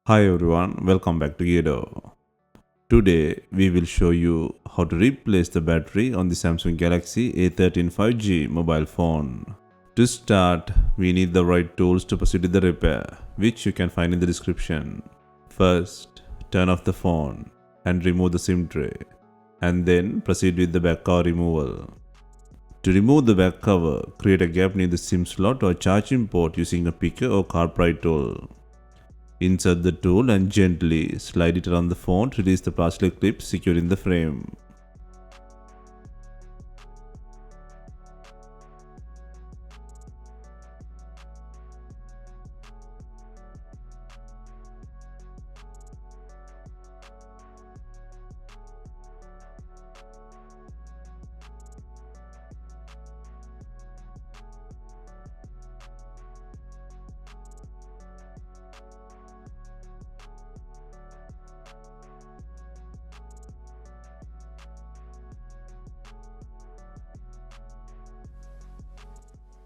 Hi everyone, welcome back to DYOR. Today we will show you how to replace the battery on the Samsung Galaxy A13 5G mobile phone. To start, we need the right tools to proceed with the repair, which you can find in the description. First, turn off the phone and remove the SIM tray, and then proceed with the back cover removal. To remove the back cover, create a gap near the SIM slot or charging port using a picker or car pry tool. Insert the tool and gently slide it around the phone to release the plastic clip securing the frame.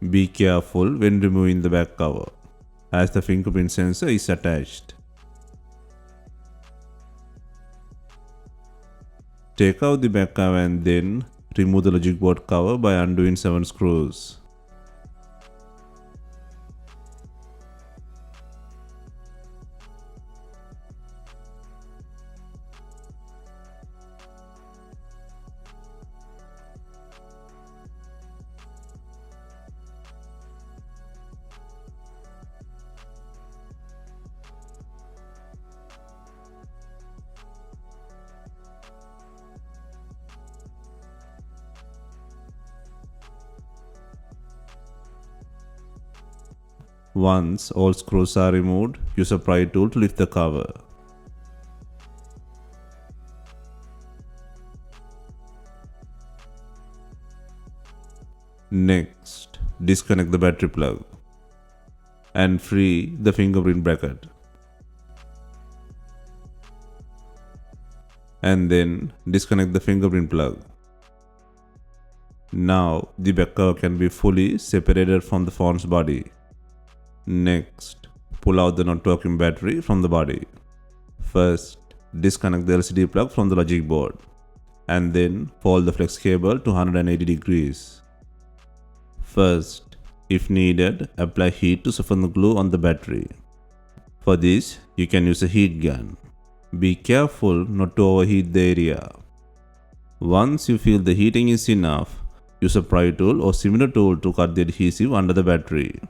Be careful when removing the back cover, as the fingerprint sensor is attached. Take out the back cover and then remove the logic board cover by undoing 7 screws. Once all screws are removed, use a pry tool to lift the cover. Next, disconnect the battery plug and free the fingerprint bracket. And then disconnect the fingerprint plug. Now the back cover can be fully separated from the phone's body. Next, pull out the not working battery from the body. First, disconnect the LCD plug from the logic board and then fold the flex cable to 180 degrees. First, if needed, apply heat to soften the glue on the battery. For this, you can use a heat gun. Be careful not to overheat the area. Once you feel the heating is enough, use a pry tool or similar tool to cut the adhesive under the battery.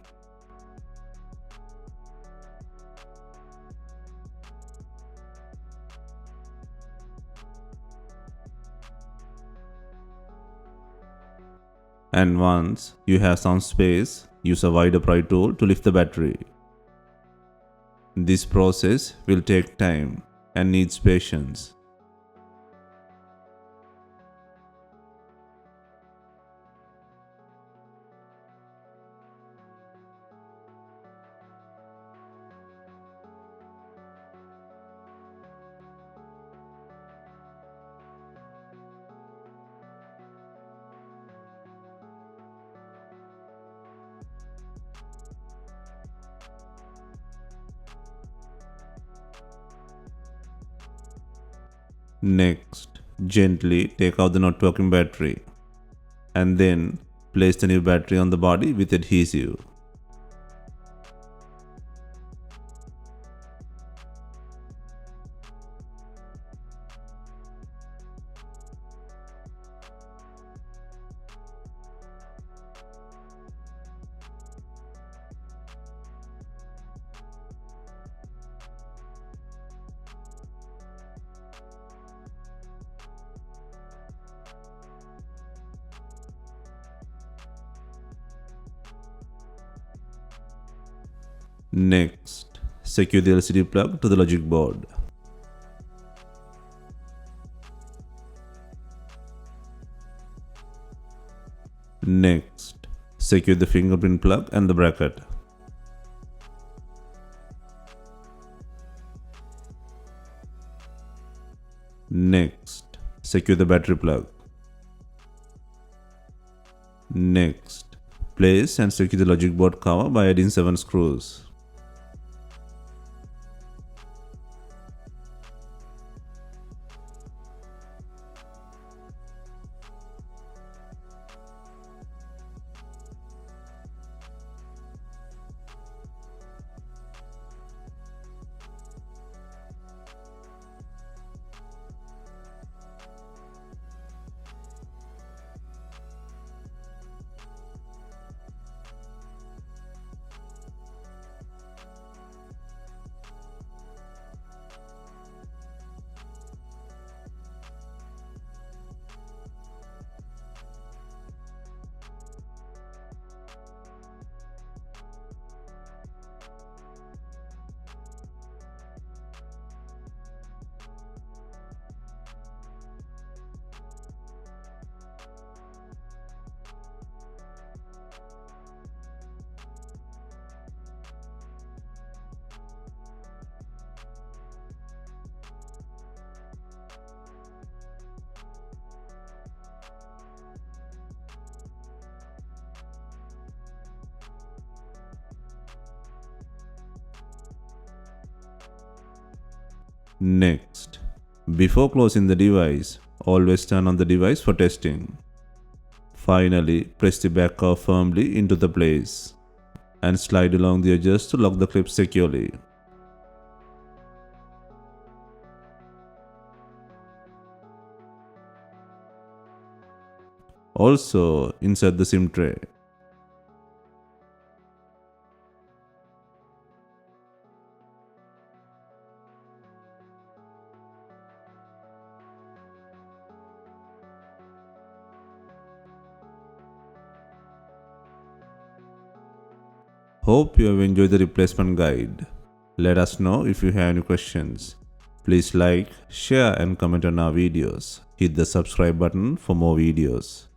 And once you have some space, use a wider pry tool to lift the battery. This process will take time and needs patience. Next, gently take out the not working battery and then place the new battery on the body with adhesive. Next, secure the LCD plug to the logic board. Next, secure the fingerprint plug and the bracket. Next, secure the battery plug. Next, place and secure the logic board cover by adding 7 screws. Next, before closing the device, always turn on the device for testing. Finally, press the back cover firmly into the place and slide along the edges to lock the clip securely. Also, insert the SIM tray. Hope you have enjoyed the replacement guide. Let us know if you have any questions. Please like, share and comment on our videos. Hit the subscribe button for more videos.